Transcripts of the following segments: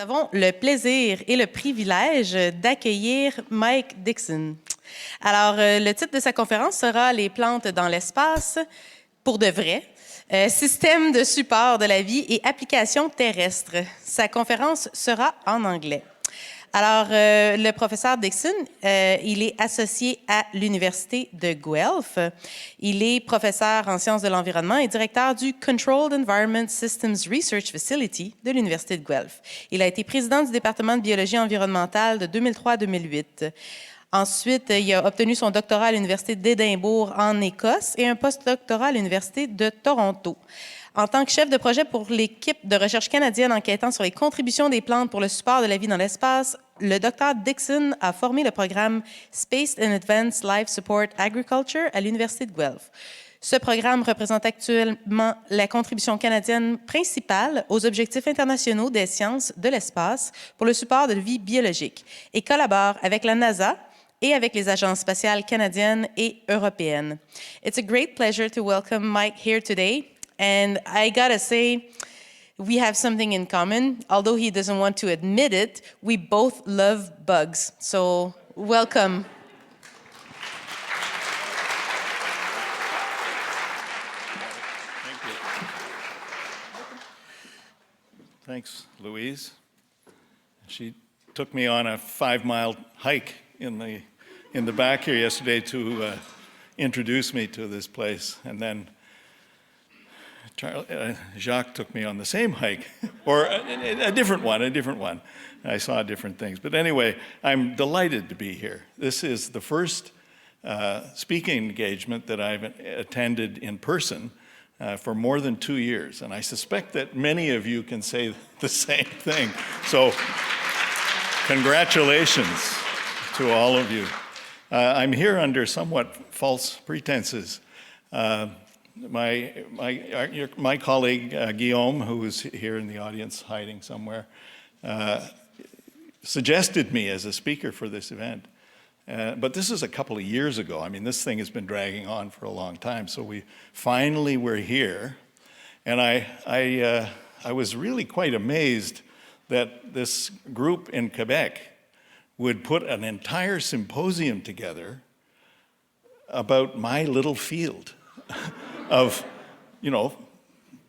avons le plaisir et le privilège d'accueillir Mike Dixon. Alors, le titre de sa conférence sera « Les plantes dans l'espace pour de vrai ». Système de support de la vie et applications terrestres. Sa conférence sera en anglais. Alors, le professeur Dixon, il est associé à l'Université de Guelph. Il est professeur en sciences de l'environnement et directeur du Controlled Environment Systems Research Facility de l'Université de Guelph. Il a été président du département de biologie environnementale de 2003 à 2008. Ensuite, il a obtenu son doctorat à l'Université d'Édimbourg en Écosse et un postdoctorat à l'Université de Toronto. En tant que chef de projet pour l'équipe de recherche canadienne enquêtant sur les contributions des plantes pour le support de la vie dans l'espace, le Dr Dixon a formé le programme Spaced and Advanced Life Support Agriculture à l'Université de Guelph. Ce programme représente actuellement la contribution canadienne principale aux objectifs internationaux des sciences de l'espace pour le support de la vie biologique et collabore avec la NASA et avec les agences spatiales canadiennes et européennes. It's a great pleasure to welcome Mike here today. And I gotta say, we have something in common. Although he doesn't want to admit it, we both love bugs. So, welcome. Thank you. Thanks, Louise. She took me on a 5-mile hike in the back here yesterday to introduce me to this place, and then Jacques took me on the same hike, or a different one. I saw different things. But anyway, I'm delighted to be here. This is the first speaking engagement that I've attended in person for more than 2 years. And I suspect that many of you can say the same thing. So congratulations to all of you. I'm here under somewhat false pretenses. My colleague, Guillaume, who is here in the audience hiding somewhere, suggested me as a speaker for this event. But this is a couple of years ago. I mean, this thing has been dragging on for a long time. So we finally were here. And I was really quite amazed that this group in Quebec would put an entire symposium together about my little field of,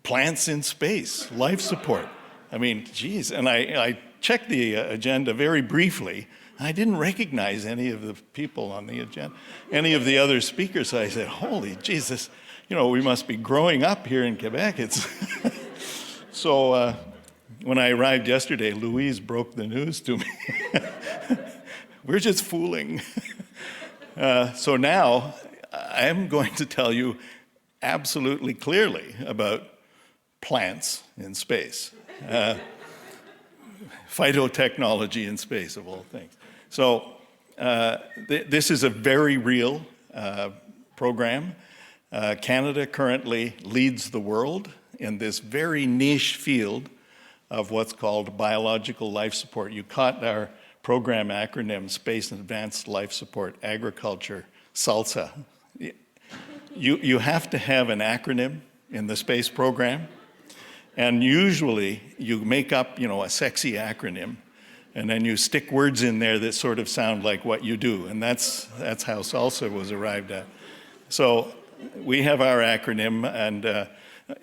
plants in space, life support. I mean, geez, and I checked the agenda very briefly. I didn't recognize any of the people on the agenda, any of the other speakers. So I said, holy Jesus, we must be growing up here in Quebec. So when I arrived yesterday, Louise broke the news to me. We're just fooling. So now I'm going to tell you absolutely clearly about plants in space, phytotechnology in space, of all things. So this is a very real program. Canada currently leads the world in this very niche field of what's called biological life support. You caught our program acronym, Space and Advanced Life Support Agriculture, SALSA. You have to have an acronym in the space program, and usually you make up, a sexy acronym, and then you stick words in there that sort of sound like what you do, and that's how SALSA was arrived at. So we have our acronym, and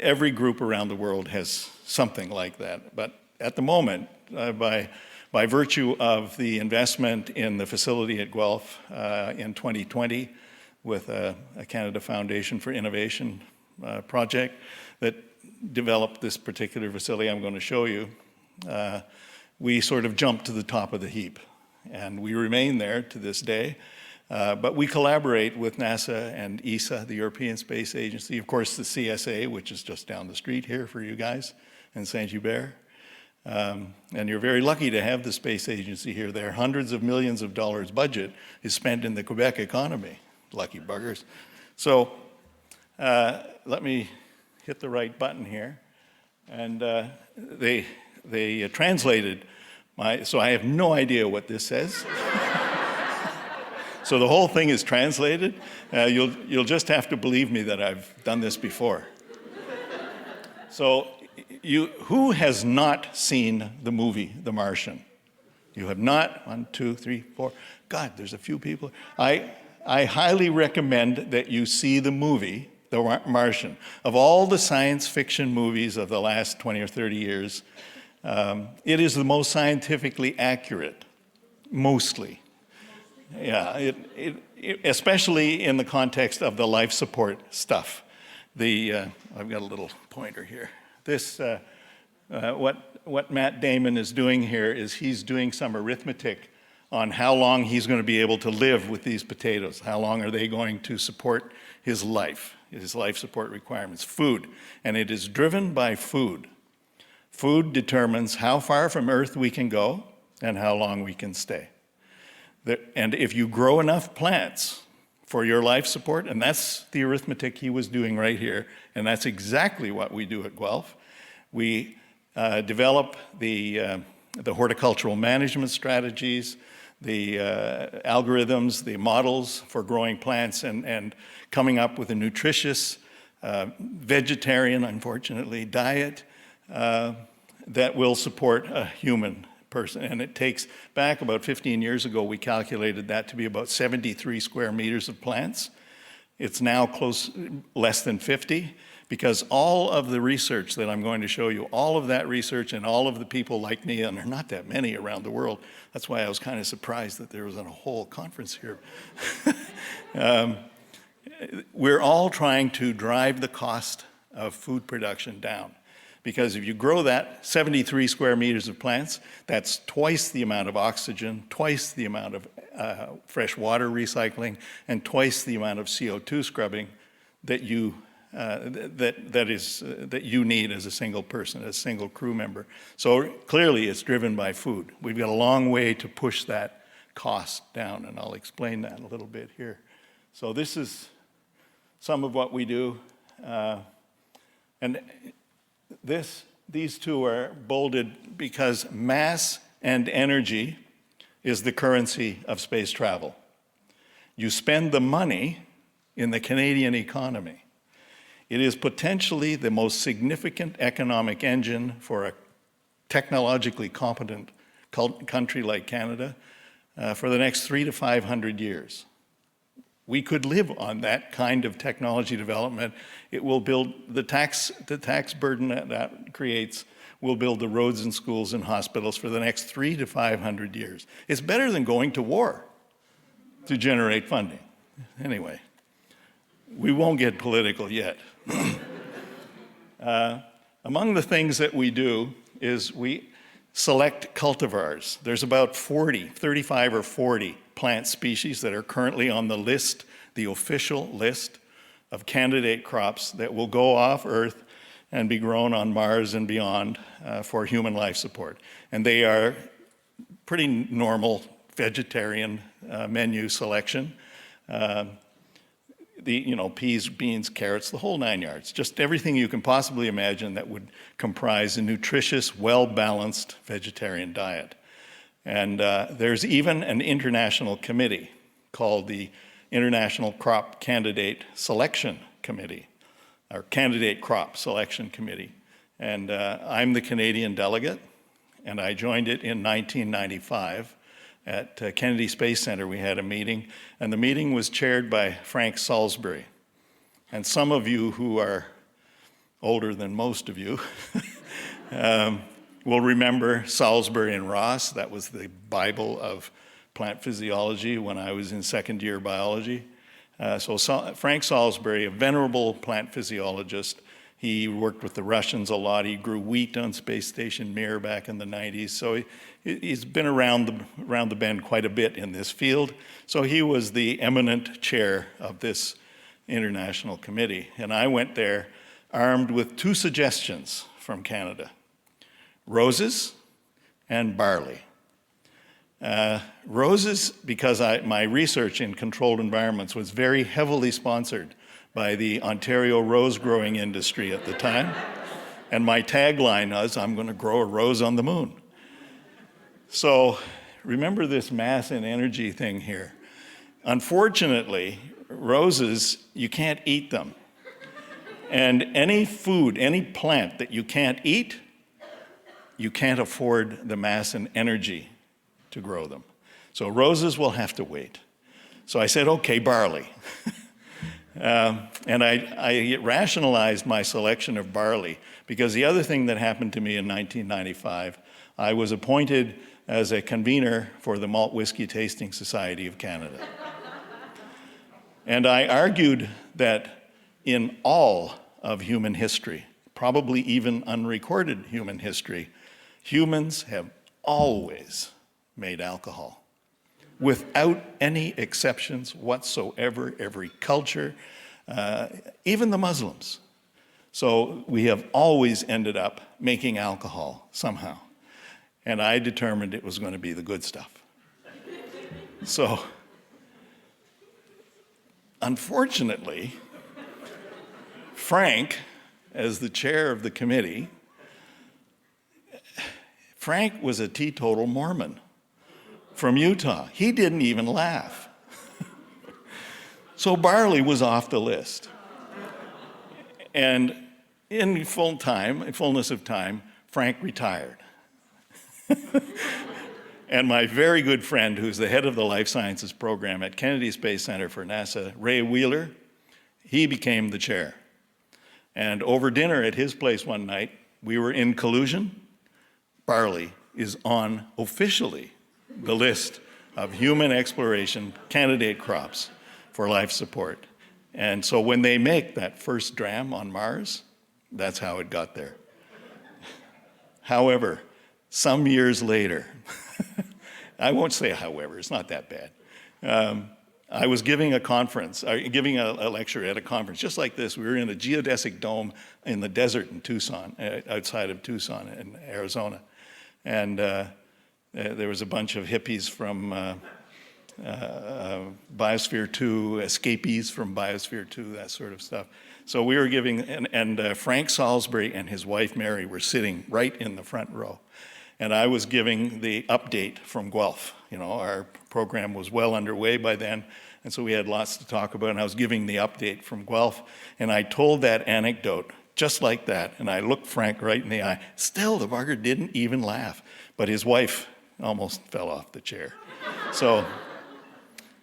every group around the world has something like that. But at the moment, by virtue of the investment in the facility at Guelph in 2020, with a Canada Foundation for Innovation project that developed this particular facility I'm going to show you, we sort of jumped to the top of the heap. And we remain there to this day. But we collaborate with NASA and ESA, the European Space Agency, of course the CSA, which is just down the street here for you guys, in Saint-Hubert. And you're very lucky to have the space agency here. Their hundreds of millions of dollars budget is spent in the Quebec economy. Lucky buggers. So let me hit the right button here. And they translated so I have no idea what this says. So the whole thing is translated. You'll just have to believe me that I've done this before. So who has not seen the movie The Martian? You have not? 1, 2, 3, 4. God, there's a few people. I highly recommend that you see the movie The Martian. Of all the science fiction movies of the last 20 or 30 years, it is the most scientifically accurate, mostly. Yeah, especially in the context of the life support stuff. I've got a little pointer here. What Matt Damon is doing here is he's doing some arithmetic on how long he's going to be able to live with these potatoes. How long are they going to support his life support requirements? Food, and it is driven by food. Food determines how far from Earth we can go and how long we can stay. And if you grow enough plants for your life support, and that's the arithmetic he was doing right here, and that's exactly what we do at Guelph. We develop the horticultural management strategies, the algorithms, the models for growing plants, and coming up with a nutritious, vegetarian, unfortunately, diet that will support a human person. And it takes, back about 15 years ago, we calculated that to be about 73 square meters of plants. It's now less than 50, because all of the research that I'm going to show you, all of that research and all of the people like me, and there are not that many around the world, that's why I was kind of surprised that there was a whole conference here. We're all trying to drive the cost of food production down. Because if you grow that 73 square meters of plants, that's twice the amount of oxygen, twice the amount of fresh water recycling, and twice the amount of CO2 scrubbing that you need as a single person, as a single crew member. So clearly it's driven by food. We've got a long way to push that cost down, and I'll explain that a little bit here. So this is some of what we do. And these two are bolded because mass and energy is the currency of space travel. You spend the money in the Canadian economy. It is potentially the most significant economic engine for a technologically competent country like Canada for the next 300 to 500 years. We could live on that kind of technology development. It will build the tax burden that creates will build the roads and schools and hospitals for the next 300 to 500 years. It's better than going to war to generate funding. Anyway, we won't get political yet. Among the things that we do is we select cultivars. There's about 35 or 40 plant species that are currently on the list, the official list of candidate crops that will go off Earth and be grown on Mars and beyond for human life support. And they are pretty normal vegetarian menu selection. Peas, beans, carrots, the whole 9 yards. Just everything you can possibly imagine that would comprise a nutritious, well-balanced vegetarian diet. And there's even an international committee called the International Crop Candidate Selection Committee, or Candidate Crop Selection Committee. And I'm the Canadian delegate, and I joined it in 1995. At Kennedy Space Center, we had a meeting, and the meeting was chaired by Frank Salisbury. And some of you who are older than most of you will remember Salisbury and Ross. That was the Bible of plant physiology when I was in second year biology. Frank Salisbury, a venerable plant physiologist, he worked with the Russians a lot. He grew wheat on Space Station Mir back in the 90s. So he's been around the bend quite a bit in this field. So he was the eminent chair of this international committee. And I went there armed with two suggestions from Canada: roses and barley. Roses, because my research in controlled environments was very heavily sponsored by the Ontario rose growing industry at the time. And my tagline was, I'm going to grow a rose on the moon. So remember this mass and energy thing here. Unfortunately, roses, you can't eat them. And any food, any plant that you can't eat, you can't afford the mass and energy to grow them. So roses will have to wait. So I said, okay, barley. And I rationalized my selection of barley because the other thing that happened to me in 1995, I was appointed as a convener for the Malt Whisky Tasting Society of Canada. And I argued that in all of human history, probably even unrecorded human history, humans have always made alcohol. Without any exceptions whatsoever, every culture, even the Muslims. So we have always ended up making alcohol somehow. And I determined it was going to be the good stuff. So, unfortunately, Frank, as the chair of the committee, Frank was a teetotal Mormon from Utah. He didn't even laugh. So barley was off the list. And in fullness of time, Frank retired. And my very good friend, who's the head of the Life Sciences program at Kennedy Space Center for NASA, Ray Wheeler, he became the chair. And over dinner at his place one night, we were in collusion. Barley is on officially the list of human exploration candidate crops for life support. And so when they make that first dram on Mars, that's how it got there. However, some years later, I won't say however, it's not that bad. I was giving a lecture at a conference just like this. We were in a geodesic dome in the desert in Tucson, outside of Tucson in Arizona. And there was a bunch of hippies from Biosphere 2, escapees from Biosphere 2, that sort of stuff. So we were giving, and Frank Salisbury and his wife Mary were sitting right in the front row. And I was giving the update from Guelph. You know, our program was well underway by then, and so we had lots to talk about, and I was giving the update from Guelph, and I told that anecdote just like that, and I looked Frank right in the eye. Still, the bugger didn't even laugh, but his wife almost fell off the chair. So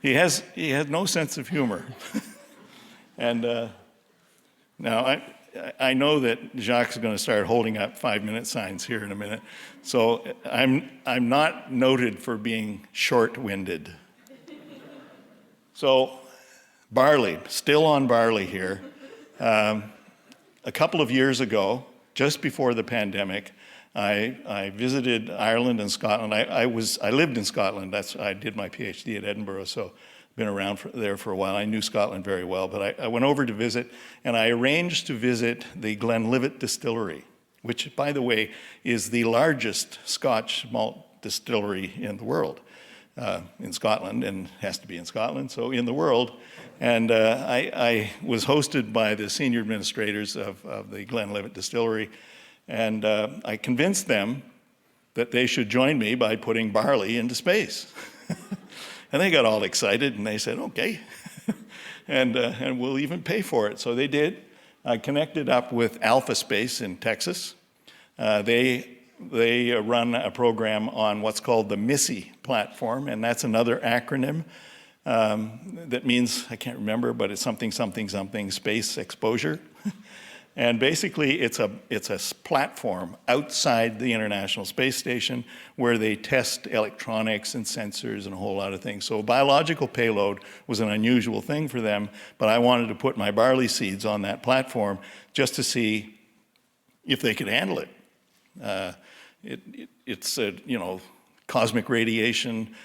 he had no sense of humor. And now I know that Jacques is going to start holding up 5-minute signs here in a minute. So I'm not noted for being short-winded. So barley, still on barley here. A couple of years ago, just before the pandemic, I visited Ireland and Scotland. I lived in Scotland. I did my PhD at Edinburgh, so been around there for a while. I knew Scotland very well, but I went over to visit, and I arranged to visit the Glenlivet Distillery, which, by the way, is the largest Scotch malt distillery in the world, in Scotland, and has to be in Scotland, so in the world. And I was hosted by the senior administrators of the Glenlivet Distillery, and I convinced them that they should join me by putting barley into space. And they got all excited, and they said, okay, and we'll even pay for it. So they did. I connected up with Alpha Space in Texas. They run a program on what's called the MISSI platform, and that's another acronym that means, I can't remember, but it's something, space exposure. And basically, it's a platform outside the International Space Station where they test electronics and sensors and a whole lot of things. So biological payload was an unusual thing for them, but I wanted to put my barley seeds on that platform just to see if they could handle it. It's cosmic radiation,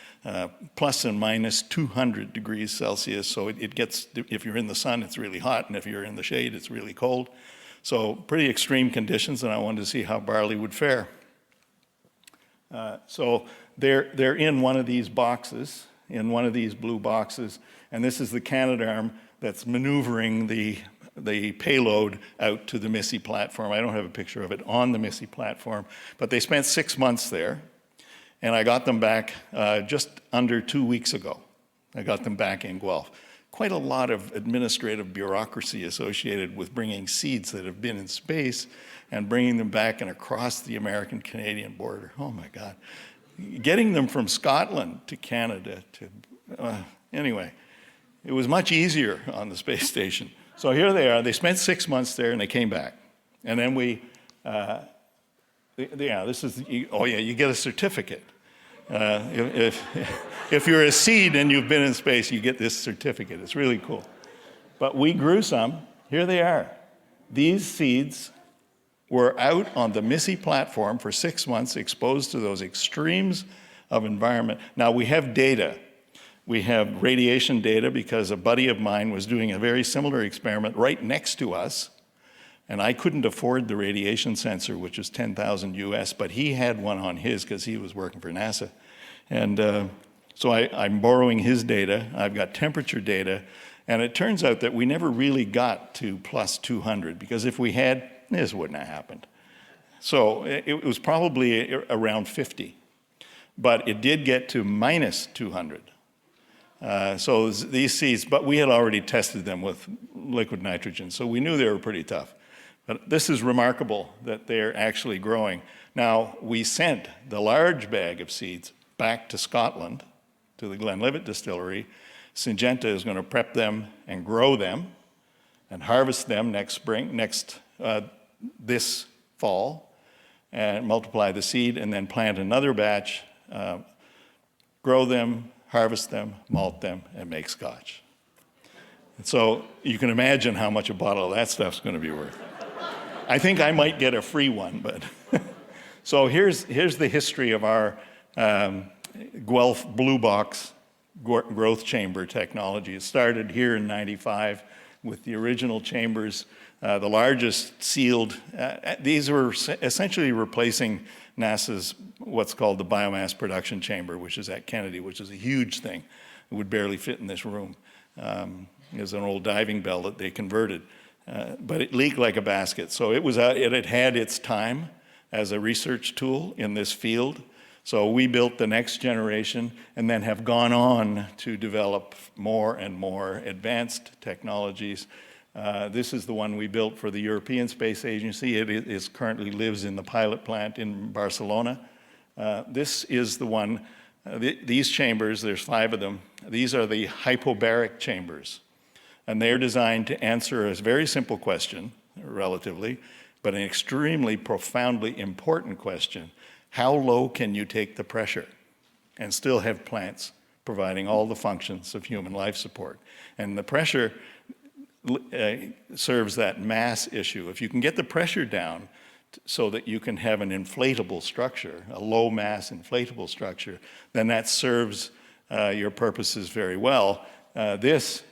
plus and minus 200 degrees Celsius. So it gets, if you're in the sun, it's really hot, and if you're in the shade, it's really cold. So pretty extreme conditions, and I wanted to see how barley would fare. So they're in one of these boxes, in one of these blue boxes, and this is the Canadarm that's maneuvering the payload out to the MISSI platform. I don't have a picture of it on the MISSI platform, but they spent 6 months there, and I got them back just under 2 weeks ago. I got them back in Guelph. quite a lot of administrative bureaucracy associated with bringing seeds that have been in space and bringing them back and across the American-Canadian border. Oh my God. Getting them from Scotland to Canada to, anyway, it was much easier on the space station. So here they are. They spent 6 months there and they came back. And then this is, oh yeah, you get a certificate. If you're a seed and you've been in space, you get this certificate. It's really cool. But we grew some. Here they are. These seeds were out on the Missy platform for 6 months, exposed to those extremes of environment. Now, we have data. We have radiation data because a buddy of mine was doing a very similar experiment right next to us, and I couldn't afford the radiation sensor, which was 10,000 US, but he had one on his because he was working for NASA. And so I'm borrowing his data. I've got temperature data, and it turns out that we never really got to plus 200, because if we had, this wouldn't have happened. So it was probably around 50, but it did get to minus 200. So these seeds, but we had already tested them with liquid nitrogen, so we knew they were pretty tough. But this is remarkable that they're actually growing. Now, we sent the large bag of seeds back to Scotland, to the Glenlivet distillery. Syngenta is going to prep them and grow them and harvest them this fall, and multiply the seed, and then plant another batch, grow them, harvest them, malt them, and make scotch. And so you can imagine how much a bottle of that stuff's going to be worth. I think I might get a free one, but so here's the history of our Guelph blue box growth chamber technology. It started here in '95 with the original chambers, the largest sealed. These were essentially replacing NASA's what's called the biomass production chamber, which is at Kennedy, which is a huge thing. It would barely fit in this room. It was an old diving bell that they converted. But it leaked like a basket. So it had had its time as a research tool in this field. So we built the next generation and then have gone on to develop more and more advanced technologies. This is the one we built for the European Space Agency. It currently lives in the pilot plant in Barcelona. This is the one, these chambers, there's 5 of them. These are the hypobaric chambers. And they're designed to answer a very simple question, relatively, but an extremely profoundly important question. How low can you take the pressure and still have plants providing all the functions of human life support? And the pressure serves that mass issue. If you can get the pressure down so that you can have an inflatable structure, a low mass inflatable structure, then that serves your purposes very well. This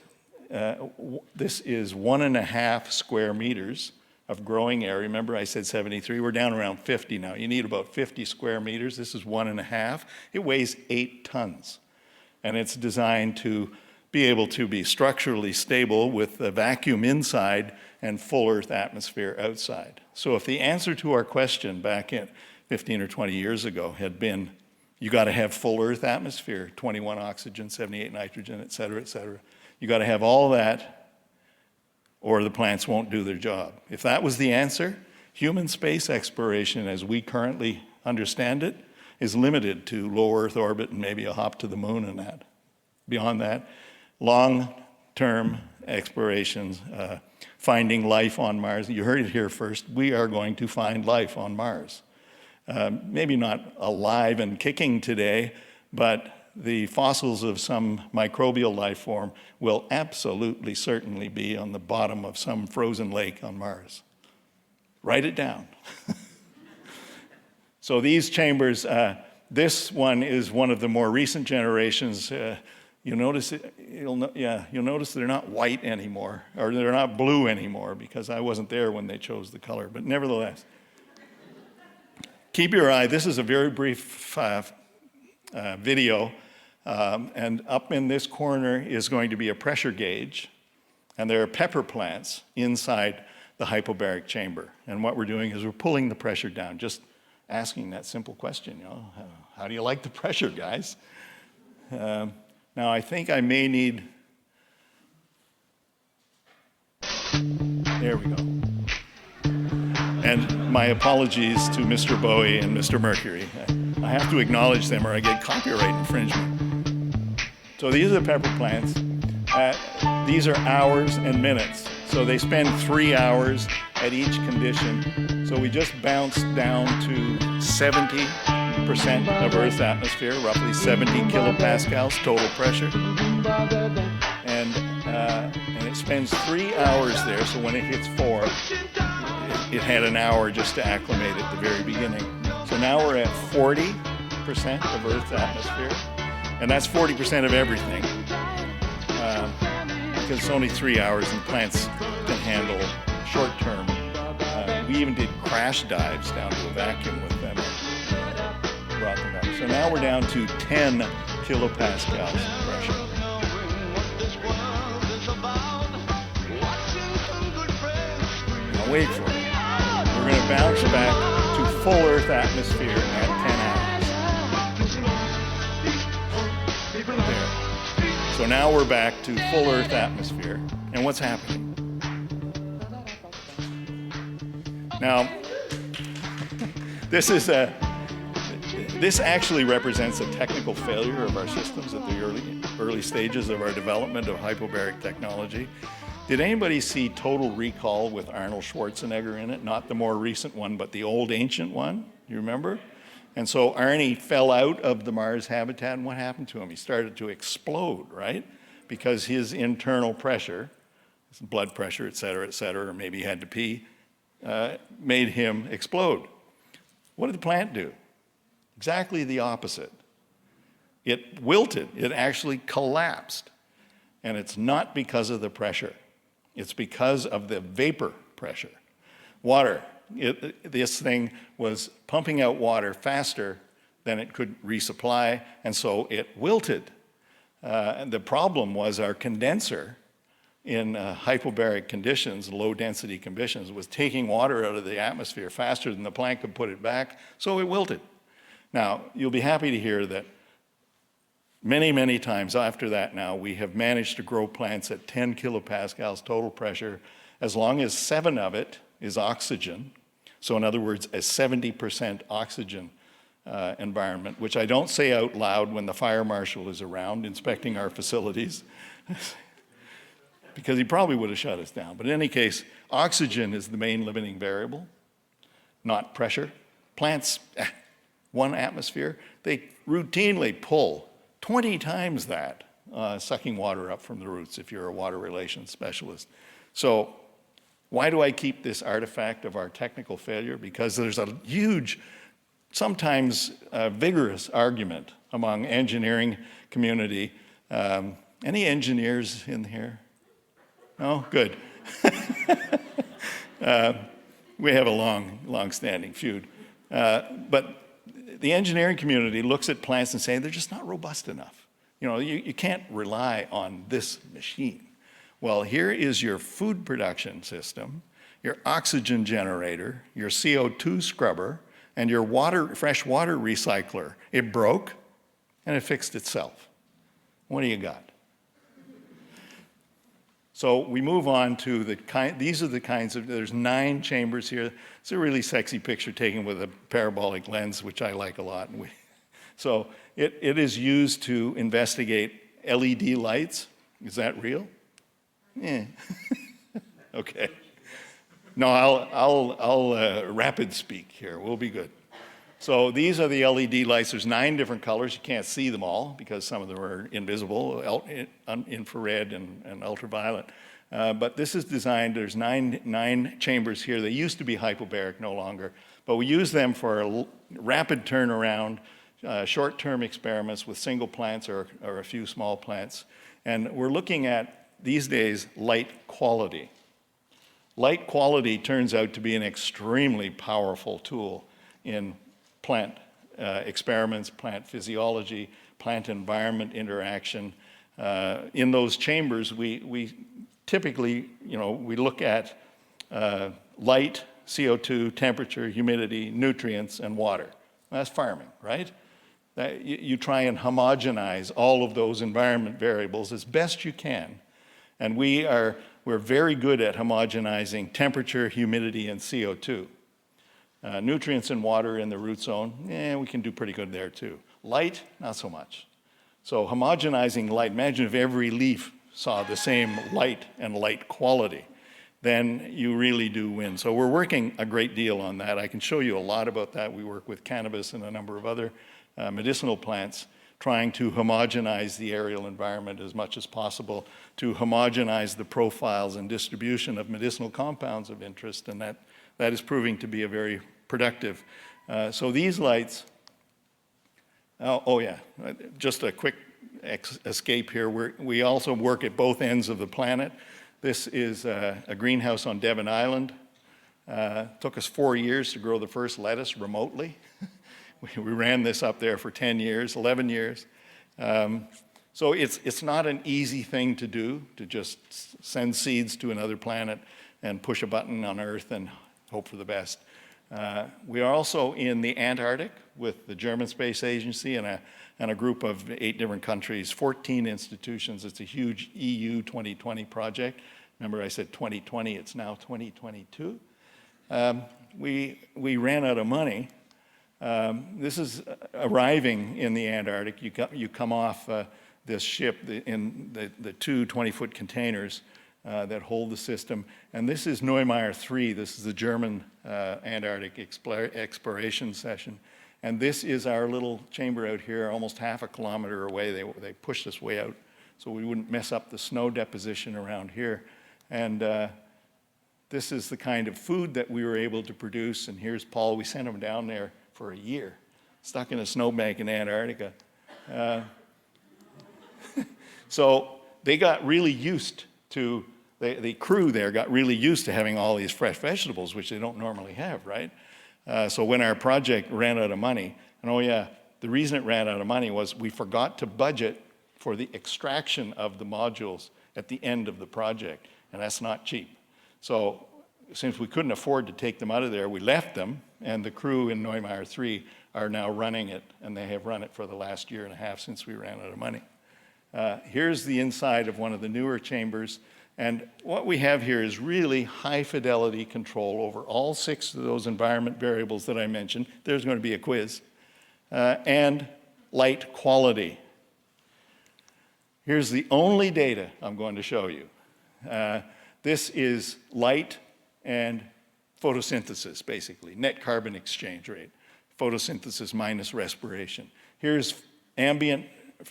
is 1.5 square meters of growing area. Remember I said 73, we're down around 50 now. You need about 50 square meters. This is 1.5. It weighs 8 tons. And it's designed to be able to be structurally stable with the vacuum inside and full Earth atmosphere outside. So if the answer to our question back in 15 or 20 years ago had been, you got to have full Earth atmosphere, 21 oxygen, 78 nitrogen, et cetera, et cetera. You got to have all that, or the plants won't do their job. If that was the answer, human space exploration as we currently understand it is limited to low Earth orbit and maybe a hop to the moon and that. Beyond that, long-term explorations, finding life on Mars. You heard it here first. We are going to find life on Mars. Maybe not alive and kicking today, but the fossils of some microbial life form will absolutely certainly be on the bottom of some frozen lake on Mars. Write it down. So these chambers, this one is one of the more recent generations. You'll notice they're not white anymore, or they're not blue anymore, because I wasn't there when they chose the color. But nevertheless, keep your eye. This is a very brief video. And up in this corner is going to be a pressure gauge, and there are pepper plants inside the hypobaric chamber. And what we're doing is we're pulling the pressure down, just asking that simple question, how do you like the pressure, guys? Now, I think I may need There we go. And my apologies to Mr. Bowie and Mr. Mercury. I have to acknowledge them or I get copyright infringement. So these are the pepper plants. These are hours and minutes. So they spend 3 hours at each condition. So we just bounced down to 70% of Earth's atmosphere, roughly 70 kilopascals total pressure. And it spends 3 hours there, so when it hits 4, it had an hour just to acclimate at the very beginning. So now we're at 40% of Earth's atmosphere, and that's 40% of everything, because it's only 3 hours and plants can handle short term. We even did crash dives down to a vacuum with them and brought them up. So now we're down to 10 kilopascals pressure. Now wait for it. We're going to bounce back to full Earth atmosphere at 10 hours. There. So now we're back to full Earth atmosphere. And what's happening? Now, this actually represents a technical failure of our systems at the early stages of our development of hyperbaric technology. Did anybody see Total Recall with Arnold Schwarzenegger in it? Not the more recent one, but the old ancient one. You remember? And so Arnie fell out of the Mars habitat, and what happened to him? He started to explode, right? Because his internal pressure, his blood pressure, et cetera, or maybe he had to pee, made him explode. What did the plant do? Exactly the opposite. It wilted. It actually collapsed. And it's not because of the pressure. It's because of the vapor pressure. Water. This thing was pumping out water faster than it could resupply, and so it wilted. And the problem was our condenser in hypobaric conditions, low-density conditions, was taking water out of the atmosphere faster than the plant could put it back, so it wilted. Now, you'll be happy to hear that many, many times after that now, we have managed to grow plants at 10 kilopascals total pressure, as long as 7 of it is oxygen. So in other words, a 70% oxygen environment, which I don't say out loud when the fire marshal is around inspecting our facilities, because he probably would have shut us down. But in any case, oxygen is the main limiting variable, not pressure. Plants, 1 atmosphere, they routinely pull 20 times that, sucking water up from the roots if you're a water relations specialist. So why do I keep this artifact of our technical failure? Because there's a huge, sometimes vigorous argument among engineering community. Any engineers in here? No? Good. We have a long-standing feud. But the engineering community looks at plants and say, they're just not robust enough. You know, you can't rely on this machine. Well, here is your food production system, your oxygen generator, your CO2 scrubber, and your fresh water recycler. It broke, and it fixed itself. What do you got? So we move on to these are the kinds of, there's 9 chambers here. It's a really sexy picture taken with a parabolic lens, which I like a lot. So it is used to investigate LED lights. Is that real? Yeah. Okay. No, I'll rapid speak here. We'll be good. So these are the LED lights. There's 9 different colors. You can't see them all because some of them are invisible, infrared and ultraviolet. But this is designed, there's nine chambers here. They used to be hypobaric, no longer. But we use them for a rapid turnaround, short-term experiments with single plants or a few small plants. And we're looking at, these days, light quality. Light quality turns out to be an extremely powerful tool in plant experiments, plant physiology, plant environment interaction. In those chambers, we typically, we look at light, CO2, temperature, humidity, nutrients, and water. That's farming, right? You try and homogenize all of those environment variables as best you can. And we are we're very good at homogenizing temperature, humidity, and CO2. Nutrients and water in the root zone, we can do pretty good there too. Light, not so much. So homogenizing light, imagine if every leaf saw the same light and light quality, then you really do win. So we're working a great deal on that. I can show you a lot about that. We work with cannabis and a number of other medicinal plants, trying to homogenize the aerial environment as much as possible, to homogenize the profiles and distribution of medicinal compounds of interest, and that is proving to be a very productive. So these lights, just a quick escape here. We also work at both ends of the planet. This is a greenhouse on Devon Island. Took us 4 years to grow the first lettuce remotely. We ran this up there for 10 years, 11 years. So it's not an easy thing to do, to just send seeds to another planet and push a button on Earth and hope for the best. We are also in the Antarctic with the German Space Agency and a group of 8 different countries, 14 institutions. It's a huge EU 2020 project. Remember I said 2020, it's now 2022. We ran out of money. This is arriving in the Antarctic. You come off this ship in the 2 20-foot containers that hold the system. And this is Neumayer 3. This is the German Antarctic exploration session. And this is our little chamber out here, almost half a kilometer away. They pushed us way out so we wouldn't mess up the snow deposition around here. And this is the kind of food that we were able to produce. And here's Paul. We sent him down there for a year, stuck in a snowbank in Antarctica. So they got really used to, the crew there got really used to having all these fresh vegetables, which they don't normally have, right? So when our project ran out of money, and the reason it ran out of money was we forgot to budget for the extraction of the modules at the end of the project, and that's not cheap. So since we couldn't afford to take them out of there, we left them, and the crew in Neumayer 3 are now running it, and they have run it for the last year and a half since we ran out of money. Here's the inside of one of the newer chambers, and what we have here is really high fidelity control over all 6 of those environment variables that I mentioned. There's going to be a quiz. And light quality. Here's the only data I'm going to show you. This is light and photosynthesis, basically, net carbon exchange rate. Photosynthesis minus respiration. Here's ambient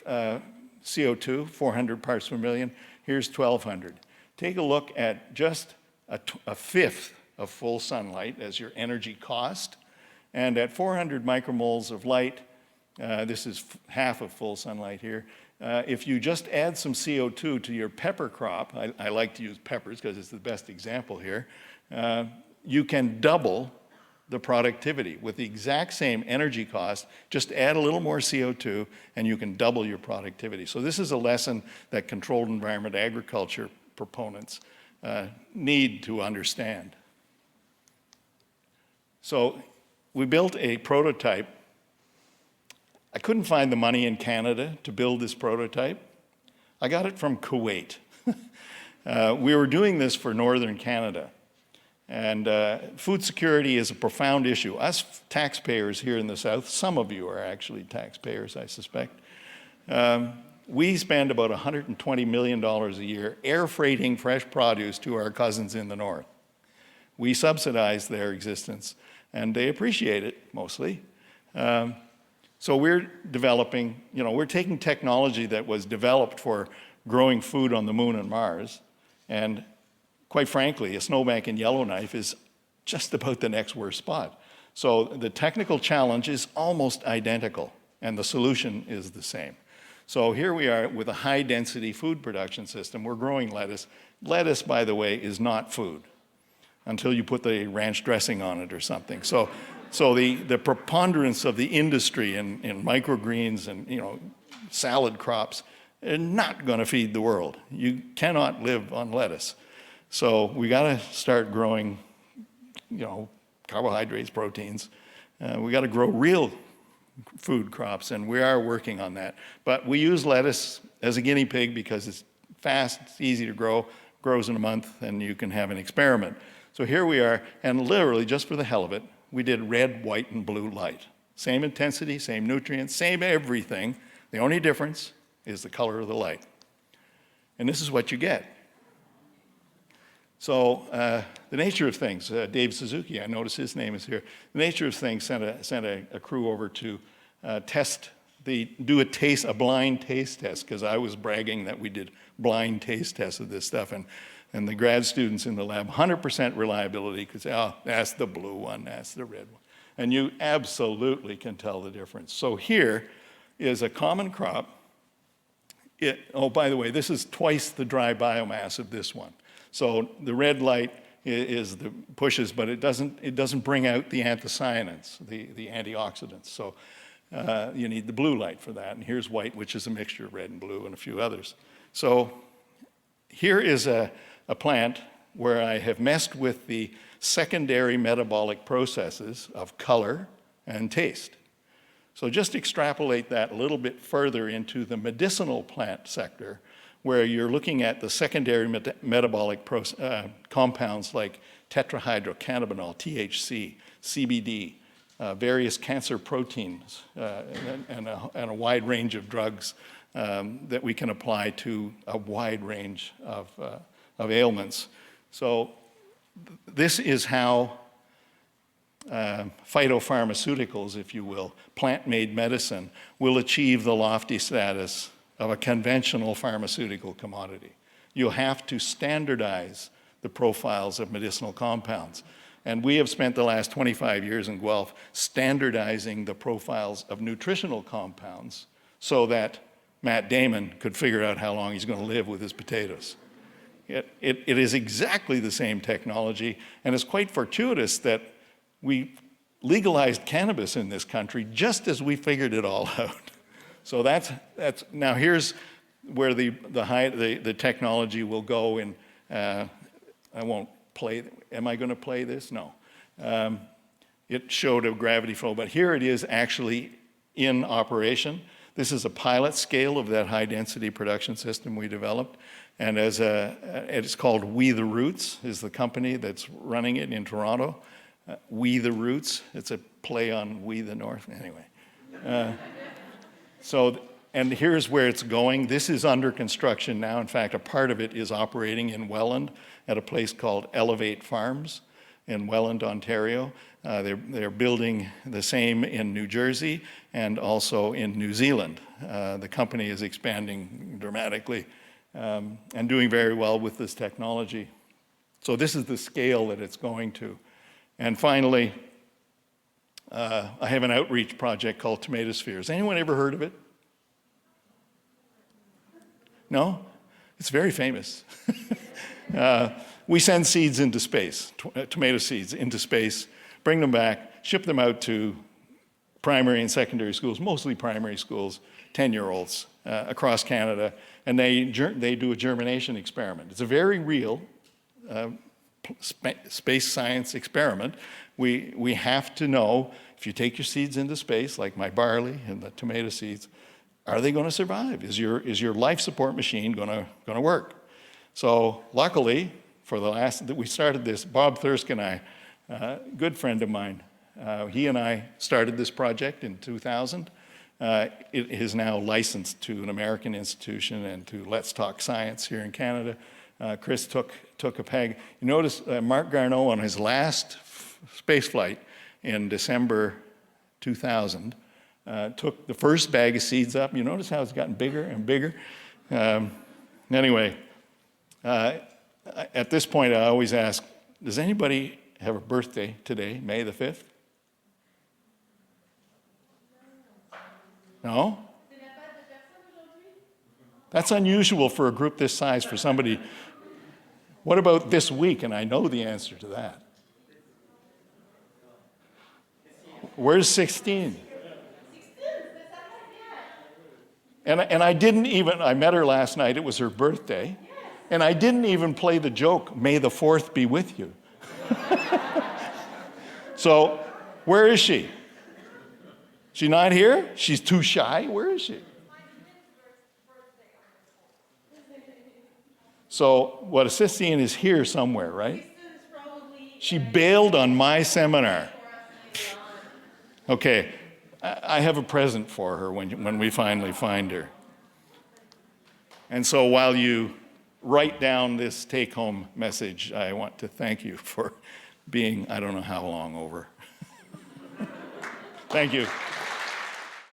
CO2, 400 parts per million. Here's 1,200. Take a look at just a fifth of full sunlight as your energy cost. And at 400 micromoles of light, this is half of full sunlight here. If you just add some CO2 to your pepper crop, I like to use peppers because it's the best example here, you can double the productivity with the exact same energy cost. Just add a little more CO2 and you can double your productivity. So this is a lesson that controlled environment agriculture proponents need to understand. So we built a prototype. I couldn't find the money in Canada to build this prototype. I got it from Kuwait. We were doing this for northern Canada. And food security is a profound issue. Us taxpayers here in the South, some of you are actually taxpayers, I suspect. We spend about $120 million a year air freighting fresh produce to our cousins in the North. We subsidize their existence, and they appreciate it mostly. So we're developing, we're taking technology that was developed for growing food on the Moon and Mars, and quite frankly, a snowbank in Yellowknife is just about the next worst spot. So the technical challenge is almost identical, and the solution is the same. So here we are with a high-density food production system. We're growing lettuce. Lettuce, by the way, is not food until you put the ranch dressing on it or something. So the preponderance of the industry in microgreens and salad crops are not going to feed the world. You cannot live on lettuce. So we got to start growing, carbohydrates, proteins. We got to grow real food crops, and we are working on that. But we use lettuce as a guinea pig because it's fast, it's easy to grow, grows in a month, and you can have an experiment. So here we are, and literally, just for the hell of it, we did red, white, and blue light. Same intensity, same nutrients, same everything. The only difference is the color of the light. And this is what you get. So the nature of things, Dave Suzuki, I notice his name is here. The nature of things sent a crew over to do a blind taste test, because I was bragging that we did blind taste tests of this stuff. And the grad students in the lab, 100% reliability, could say, oh, that's the blue one, that's the red one. And you absolutely can tell the difference. So here is a common crop. Oh, by the way, this is twice the dry biomass of this one. So the red light is the pushes, but it doesn't bring out the anthocyanins, the antioxidants. So you need the blue light for that. And here's white, which is a mixture of red and blue and a few others. So here is a plant where I have messed with the secondary metabolic processes of color and taste. So just extrapolate that a little bit further into the medicinal plant sector, where you're looking at the secondary metabolic compounds like tetrahydrocannabinol, THC, CBD, various cancer proteins, and a wide range of drugs that we can apply to a wide range of ailments. So this is how phytopharmaceuticals, if you will, plant-made medicine, will achieve the lofty status of a conventional pharmaceutical commodity. You'll have to standardize the profiles of medicinal compounds. And we have spent the last 25 years in Guelph standardizing the profiles of nutritional compounds so that Matt Damon could figure out how long he's going to live with his potatoes. It is exactly the same technology, and it's quite fortuitous that we legalized cannabis in this country just as we figured it all out. So that's now here's where the technology will go in. I won't play. Am I going to play this? No. It showed a gravity flow, but here it is actually in operation. This is a pilot scale of that high-density production system we developed. And it's called We the Roots, is the company that's running it in Toronto. We the Roots, it's a play on We the North, anyway. And here's where it's going. This is under construction now. In fact, a part of it is operating in Welland at a place called Elevate Farms in Welland, Ontario. They're building the same in New Jersey and also in New Zealand. The company is expanding dramatically and doing very well with this technology. So this is the scale that it's going to. And finally, I have an outreach project called Tomato Spheres. Anyone ever heard of it? No? It's very famous. We send seeds into space, tomato seeds into space, bring them back, ship them out to primary and secondary schools, mostly primary schools, 10-year-olds across Canada, and they do a germination experiment. It's a very real space science experiment. We have to know, if you take your seeds into space, like my barley and the tomato seeds, are they going to survive? Is your life support machine going to work? So luckily, for the last that we started this, Bob Thirsk and I, good friend of mine, he and I started this project in 2000. It is now licensed to an American institution and to Let's Talk Science here in Canada. Chris took a peg. You notice Mark Garneau on his last space flight in December 2000 took the first bag of seeds up. You notice how it's gotten bigger and bigger? Anyway, at this point I always ask, does anybody have a birthday today, May the 5th? No? That's unusual for a group this size for somebody. What about this week? And I know the answer to that. Where's 16? And I didn't even, I met her last night, it was her birthday, and I didn't even play the joke, May the 4th be with you. So, where is she? She not here? She's too shy? Where is she? So what Assistine is here somewhere, right? She bailed on my seminar. Okay, I have a present for her when we finally find her. And so while you write down this take-home message, I want to thank you for being, I don't know how long over. Thank you.